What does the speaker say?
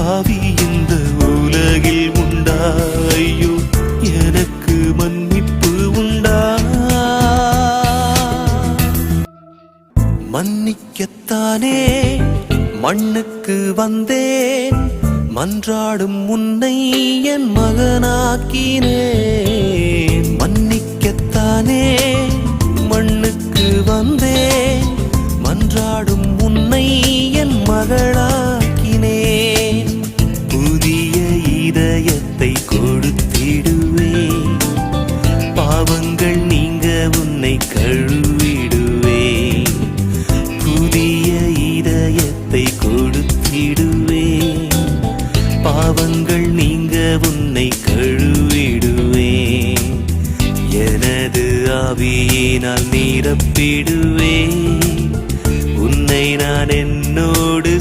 பாவி இந்த உலகில் உண்டா? ஐயோ எனக்கு மன்னிப்பு உண்டா? மன்னிக்கத்தானே மண்ணுக்கு வந்தேன், மன்றாடும் உன்னை என் மகனாக்கினேன். மன்னிக்கத்தானே மண்ணுக்கு வந்தேன், மன்றாடும் உன்னை என் மகளாக்கினேன். புதிய இதயத்தை கொடுத்திடுவேன், பாவங்கள் நீங்க உன்னை கழுவிடுவேன். புதிய இதயத்தை கொடுத்திடுவேன், பாவங்கள் நீங்க உன்னை கழுவிடுவேன். எனது ஆவியினால் நிரப்பிடுவேன், உன்னை நான் என்னோடு